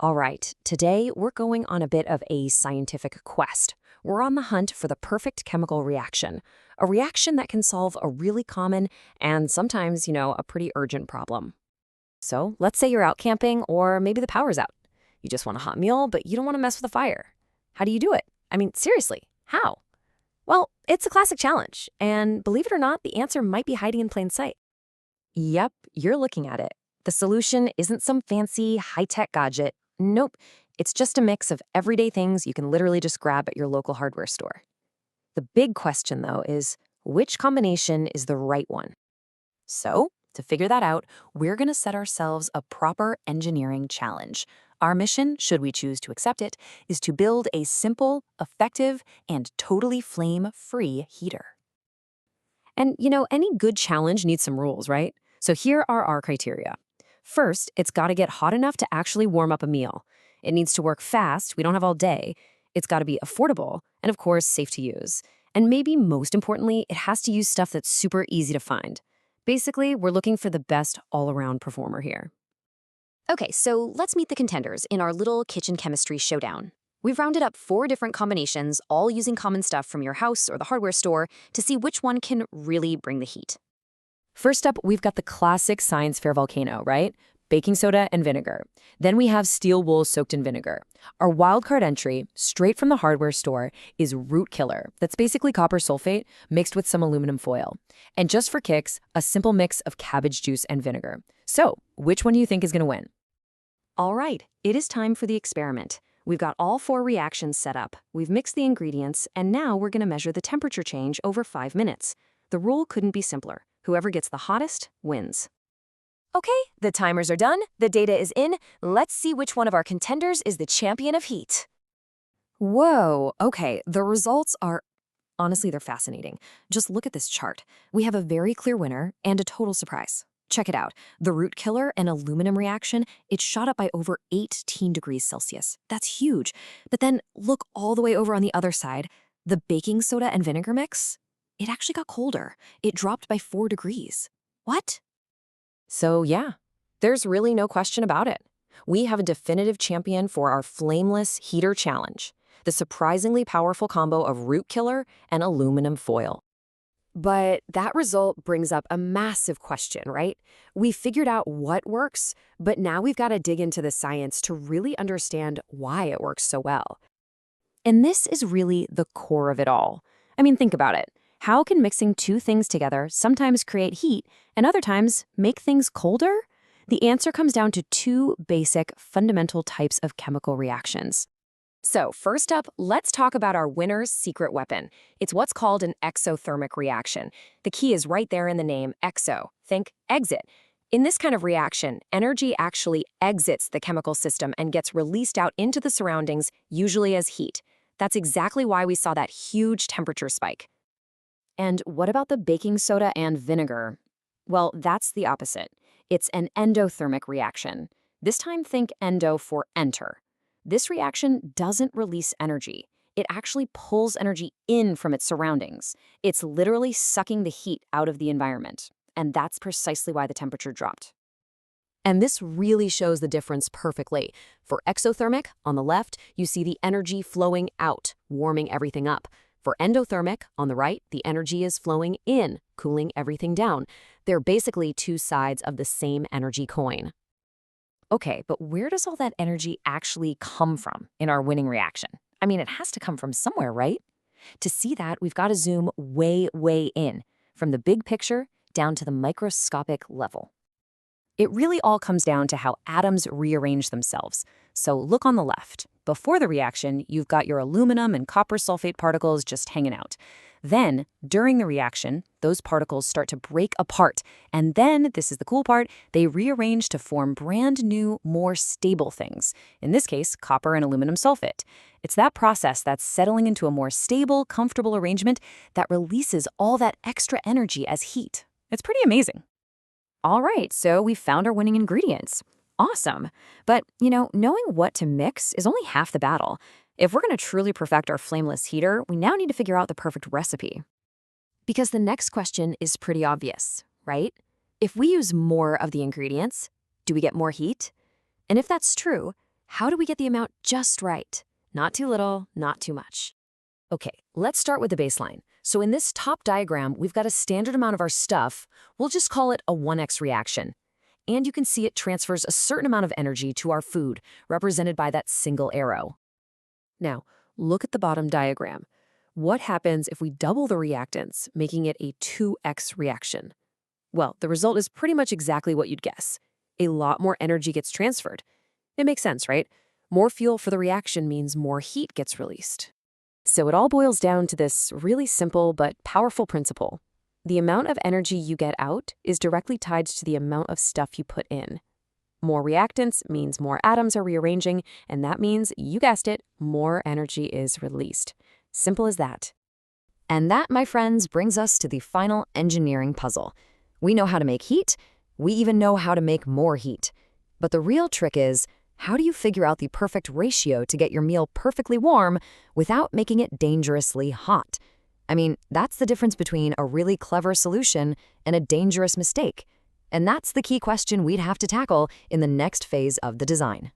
All right, today we're going on a bit of a scientific quest. We're on the hunt for the perfect chemical reaction, a reaction that can solve a really common and sometimes, a pretty urgent problem. So let's say you're out camping or maybe the power's out. You just want a hot meal, but you don't want to mess with the fire. How do you do it? I mean, seriously, how? Well, it's a classic challenge, and believe it or not, the answer might be hiding in plain sight. Yep, you're looking at it. The solution isn't some fancy, high-tech gadget. Nope, it's just a mix of everyday things you can literally just grab at your local hardware store. The big question, though, is which combination is the right one? So, to figure that out, we're going to set ourselves a proper engineering challenge. Our mission, should we choose to accept it, is to build a simple, effective, and totally flame-free heater. And, any good challenge needs some rules, right? So here are our criteria. First, it's got to get hot enough to actually warm up a meal. It needs to work fast, we don't have all day. It's got to be affordable, and of course, safe to use. And maybe most importantly, it has to use stuff that's super easy to find. Basically, we're looking for the best all-around performer here. Okay, so let's meet the contenders in our little kitchen chemistry showdown. We've rounded up 4 different combinations, all using common stuff from your house or the hardware store, to see which one can really bring the heat. First up, we've got the classic science fair volcano, right? Baking soda and vinegar. Then we have steel wool soaked in vinegar. Our wildcard entry, straight from the hardware store, is root killer. That's basically copper sulfate mixed with some aluminum foil. And just for kicks, a simple mix of cabbage juice and vinegar. So, which one do you think is going to win? All right, it is time for the experiment. We've got all 4 reactions set up. We've mixed the ingredients, and now we're going to measure the temperature change over 5 minutes. The rule couldn't be simpler. Whoever gets the hottest wins. Okay, the timers are done, the data is in. Let's see which one of our contenders is the champion of heat. Whoa, okay, the results are... Honestly, they're fascinating. Just look at this chart. We have a very clear winner and a total surprise. Check it out. The root killer and aluminum reaction, it shot up by over 18 degrees Celsius. That's huge. But then look all the way over on the other side. The baking soda and vinegar mix, it actually got colder. It dropped by 4 degrees. What? So yeah, there's really no question about it. We have a definitive champion for our flameless heater challenge, the surprisingly powerful combo of root killer and aluminum foil. But that result brings up a massive question, right? We figured out what works, but now we've got to dig into the science to really understand why it works so well. And this is really the core of it all. I mean, think about it. How can mixing 2 things together sometimes create heat and other times make things colder? The answer comes down to 2 basic, fundamental types of chemical reactions. So first up, let's talk about our winner's secret weapon. It's what's called an exothermic reaction. The key is right there in the name, exo. Think exit. In this kind of reaction, energy actually exits the chemical system and gets released out into the surroundings, usually as heat. That's exactly why we saw that huge temperature spike. And what about the baking soda and vinegar? Well, that's the opposite. It's an endothermic reaction. This time think endo for enter. This reaction doesn't release energy. It actually pulls energy in from its surroundings. It's literally sucking the heat out of the environment. And that's precisely why the temperature dropped. And this really shows the difference perfectly. For exothermic, on the left, you see the energy flowing out, warming everything up. For endothermic, on the right, the energy is flowing in, cooling everything down. They're basically 2 sides of the same energy coin. Okay, but where does all that energy actually come from in our winning reaction? I mean, it has to come from somewhere, right? To see that, we've got to zoom way, way in, from the big picture down to the microscopic level. It really all comes down to how atoms rearrange themselves. So look on the left. Before the reaction, you've got your aluminum and copper sulfate particles just hanging out. Then, during the reaction, those particles start to break apart. And then, this is the cool part, they rearrange to form brand new, more stable things. In this case, copper and aluminum sulfate. It's that process that's settling into a more stable, comfortable arrangement that releases all that extra energy as heat. It's pretty amazing. All right, so we found our winning ingredients. Awesome. But, knowing what to mix is only half the battle. If we're going to truly perfect our flameless heater, we now need to figure out the perfect recipe. Because the next question is pretty obvious, right? If we use more of the ingredients, do we get more heat? And if that's true, How do we get the amount just right? Not too little, not too much. Okay, let's start with the baseline. So in this top diagram, we've got a standard amount of our stuff. We'll just call it a 1x reaction. And you can see it transfers a certain amount of energy to our food, represented by that single arrow. Now, look at the bottom diagram. What happens if we double the reactants, making it a 2x reaction? Well, the result is pretty much exactly what you'd guess. A lot more energy gets transferred. It makes sense, right? More fuel for the reaction means more heat gets released. So it all boils down to this really simple but powerful principle. The amount of energy you get out is directly tied to the amount of stuff you put in. More reactants means more atoms are rearranging, and that means, you guessed it, more energy is released. Simple as that. And that, my friends, brings us to the final engineering puzzle. We know how to make heat. We even know how to make more heat. But the real trick is, how do you figure out the perfect ratio to get your meal perfectly warm without making it dangerously hot? I mean, that's the difference between a really clever solution and a dangerous mistake. And that's the key question we'd have to tackle in the next phase of the design.